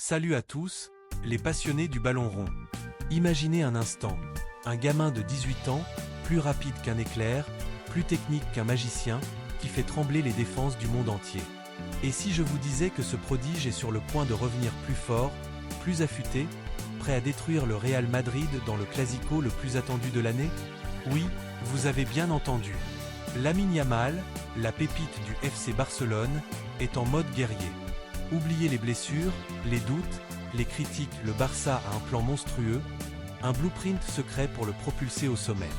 Salut à tous, les passionnés du ballon rond. Imaginez un instant, un gamin de 18 ans, plus rapide qu'un éclair, plus technique qu'un magicien, qui fait trembler les défenses du monde entier. Et si je vous disais que ce prodige est sur le point de revenir plus fort, plus affûté, prêt à détruire le Real Madrid dans le Clasico le plus attendu de l'année? Oui, vous avez bien entendu. Lamine Yamal, la pépite du FC Barcelone, est en mode guerrier. Oubliez les blessures, les doutes, les critiques, le Barça a un plan monstrueux, un blueprint secret pour le propulser au sommet.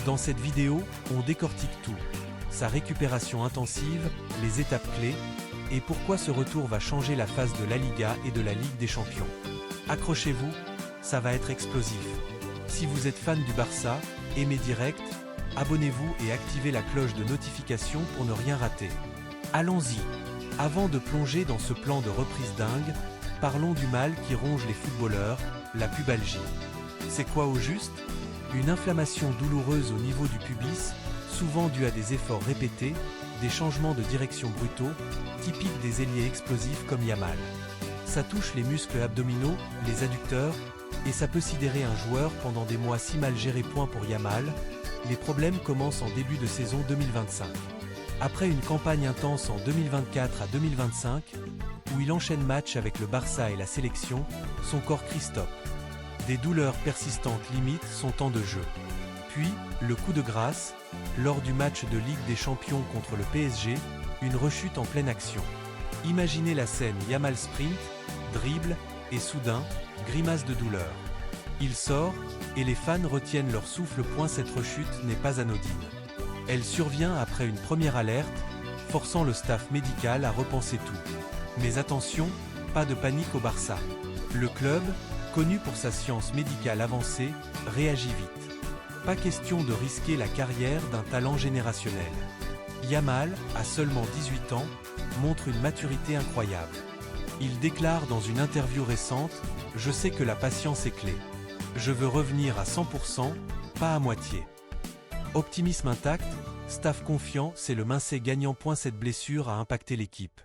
Dans cette vidéo, on décortique tout. Sa récupération intensive, les étapes clés, et pourquoi ce retour va changer la face de la Liga et de la Ligue des Champions. Accrochez-vous, ça va être explosif. Si vous êtes fan du Barça, aimez direct, abonnez-vous et activez la cloche de notification pour ne rien rater. Allons-y. Avant de plonger dans ce plan de reprise dingue, parlons du mal qui ronge les footballeurs, la pubalgie. C'est quoi au juste? Une inflammation douloureuse au niveau du pubis, souvent due à des efforts répétés, des changements de direction brutaux, typiques des ailiers explosifs comme Yamal. Ça touche les muscles abdominaux, les adducteurs, et ça peut sidérer un joueur pendant des mois si mal gérés. Pour Yamal, les problèmes commencent en début de saison 2025. Après une campagne intense en 2024 à 2025, où il enchaîne matchs avec le Barça et la sélection, son corps crie stop. Des douleurs persistantes limitent son temps de jeu. Puis, le coup de grâce, lors du match de Ligue des Champions contre le PSG, une rechute en pleine action. Imaginez la scène: Yamal sprint, dribble, et soudain, grimace de douleur. Il sort, et les fans retiennent leur souffle. Cette rechute n'est pas anodine. Elle survient après une première alerte, forçant le staff médical à repenser tout. Mais attention, pas de panique au Barça. Le club, connu pour sa science médicale avancée, réagit vite. Pas question de risquer la carrière d'un talent générationnel. Yamal, à seulement 18 ans, montre une maturité incroyable. Il déclare dans une interview récente: « Je sais que la patience est clé. Je veux revenir à 100%, pas à moitié. » Optimisme intact, staff confiant, c'est le mincé gagnant. Cette blessure a impacté l'équipe.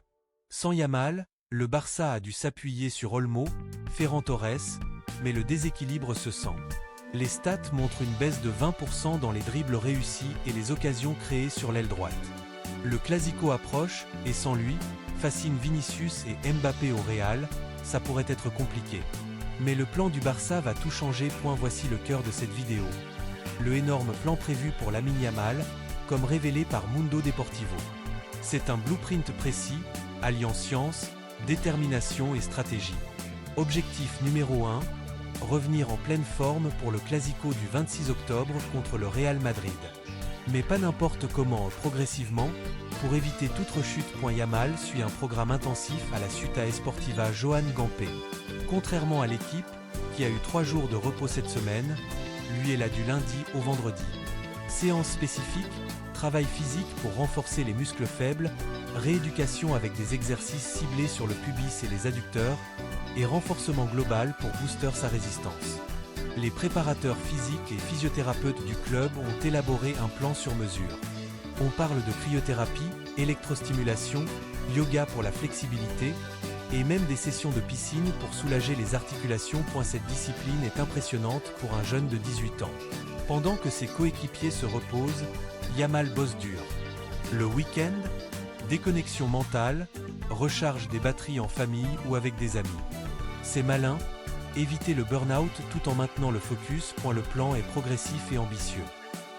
Sans Yamal, le Barça a dû s'appuyer sur Olmo, Ferran Torres, mais le déséquilibre se sent. Les stats montrent une baisse de 20% dans les dribbles réussis et les occasions créées sur l'aile droite. Le Clasico approche, et sans lui, fascine Vinicius et Mbappé au Real, ça pourrait être compliqué. Mais le plan du Barça va tout changer. Voici le cœur de cette vidéo. Le énorme plan prévu pour Lamine Yamal, comme révélé par Mundo Deportivo. C'est un blueprint précis, alliant science, détermination et stratégie. Objectif numéro 1, revenir en pleine forme pour le Clasico du 26 octobre contre le Real Madrid. Mais pas n'importe comment, progressivement, pour éviter toute rechute. Yamal suit un programme intensif à la Ciutat Esportiva Joan Gamper. Contrairement à l'équipe, qui a eu 3 jours de repos cette semaine, lui est là du lundi au vendredi. Séance spécifique, travail physique pour renforcer les muscles faibles, rééducation avec des exercices ciblés sur le pubis et les adducteurs, et renforcement global pour booster sa résistance. Les préparateurs physiques et physiothérapeutes du club ont élaboré un plan sur mesure. On parle de cryothérapie, électrostimulation, yoga pour la flexibilité, et même des sessions de piscine pour soulager les articulations. Cette discipline est impressionnante pour un jeune de 18 ans. Pendant que ses coéquipiers se reposent, Yamal bosse dur. Le week-end, déconnexion mentale, recharge des batteries en famille ou avec des amis. C'est malin, éviter le burn-out tout en maintenant le focus. Le plan est progressif et ambitieux.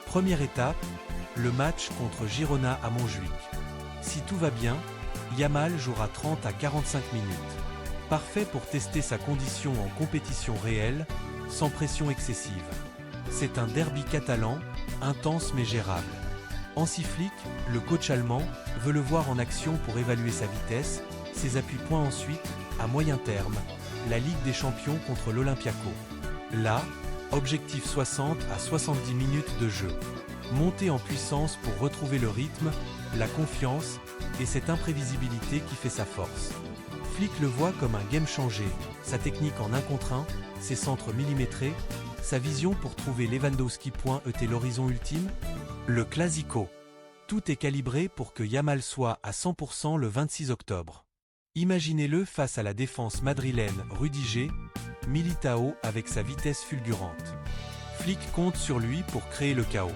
Première étape, le match contre Girona à Montjuïc. Si tout va bien, Yamal jouera 30 à 45 minutes. Parfait pour tester sa condition en compétition réelle, sans pression excessive. C'est un derby catalan, intense mais gérable. Hansi Flick, le coach allemand, veut le voir en action pour évaluer sa vitesse, ses appuis. Ensuite, à moyen terme, la Ligue des Champions contre l'Olympiaco. Là, objectif 60 à 70 minutes de jeu. Monter en puissance pour retrouver le rythme, la confiance, et cette imprévisibilité qui fait sa force. Flick le voit comme un game changer, sa technique en 1 contre 1, ses centres millimétrés, sa vision pour trouver Lewandowski. L'horizon ultime, le Clasico. Tout est calibré pour que Yamal soit à 100% le 26 octobre. Imaginez-le face à la défense madrilène Rudiger, Militao avec sa vitesse fulgurante. Flick compte sur lui pour créer le chaos.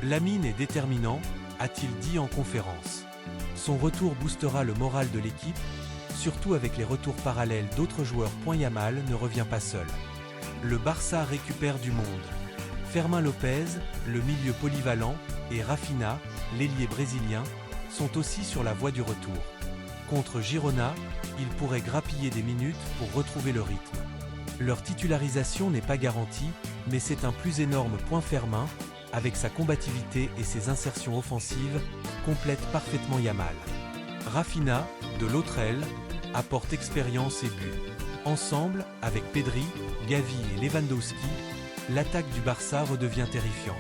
Lamine est déterminant, a-t-il dit en conférence. Son retour boostera le moral de l'équipe, surtout avec les retours parallèles d'autres joueurs. Yamal ne revient pas seul. Le Barça récupère du monde. Fermin Lopez, le milieu polyvalent, et Rafinha, l'ailier brésilien, sont aussi sur la voie du retour. Contre Girona, ils pourraient grappiller des minutes pour retrouver le rythme. Leur titularisation n'est pas garantie, mais c'est un plus énorme point. Fermin, avec sa combativité et ses insertions offensives, complète parfaitement Yamal. Rafinha, de l'autre aile, apporte expérience et but. Ensemble, avec Pedri, Gavi et Lewandowski, l'attaque du Barça redevient terrifiante.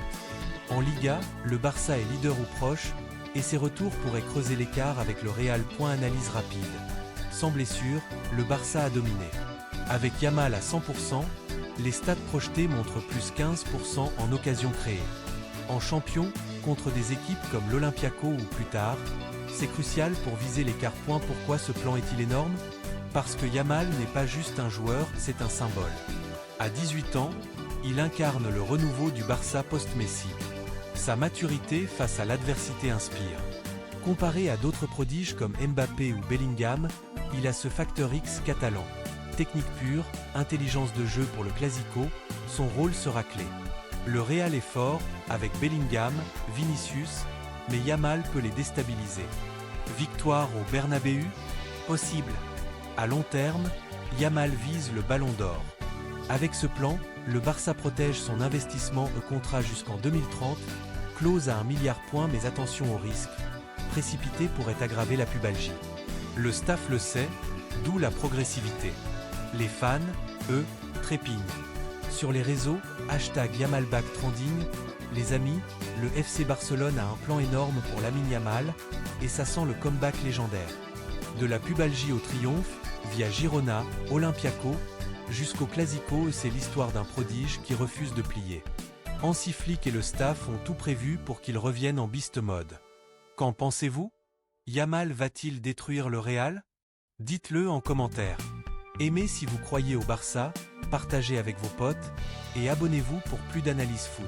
En Liga, le Barça est leader ou proche, et ses retours pourraient creuser l'écart avec le Real. Analyse rapide. Sans blessure, le Barça a dominé. Avec Yamal à 100%, les stats projetés montrent plus 15% en occasions créées. En champion, contre des équipes comme l'Olympiaco ou plus tard, c'est crucial pour viser l'écart. Pourquoi ce plan est-il énorme? Parce que Yamal n'est pas juste un joueur, c'est un symbole. À 18 ans, il incarne le renouveau du Barça post-Messi. Sa maturité face à l'adversité inspire. Comparé à d'autres prodiges comme Mbappé ou Bellingham, il a ce facteur X catalan. Technique pure, intelligence de jeu pour le Clasico, son rôle sera clé. Le Real est fort, avec Bellingham, Vinicius, mais Yamal peut les déstabiliser. Victoire au Bernabéu? Possible. À long terme, Yamal vise le Ballon d'Or. Avec ce plan, le Barça protège son investissement au contrat jusqu'en 2030, clause à 1 milliard. Mais attention au risque. Précipiter pourrait aggraver la pubalgie. Le staff le sait, d'où la progressivité. Les fans, eux, trépignent. Sur les réseaux, #YamalBackTrending, les amis, le FC Barcelone a un plan énorme pour Lamine Yamal, et ça sent le comeback légendaire. De la pubalgie au triomphe, via Girona, Olympiaco, jusqu'au Clasico, c'est l'histoire d'un prodige qui refuse de plier. Hansi Flick et le staff ont tout prévu pour qu'il revienne en beast mode. Qu'en pensez-vous? Yamal va-t-il détruire le Real? Dites-le en commentaire. Aimez si vous croyez au Barça, partagez avec vos potes, et abonnez-vous pour plus d'analyses foot.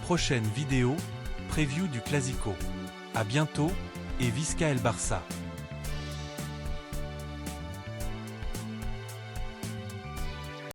Prochaine vidéo, preview du Clasico. À bientôt, et Visca el Barça.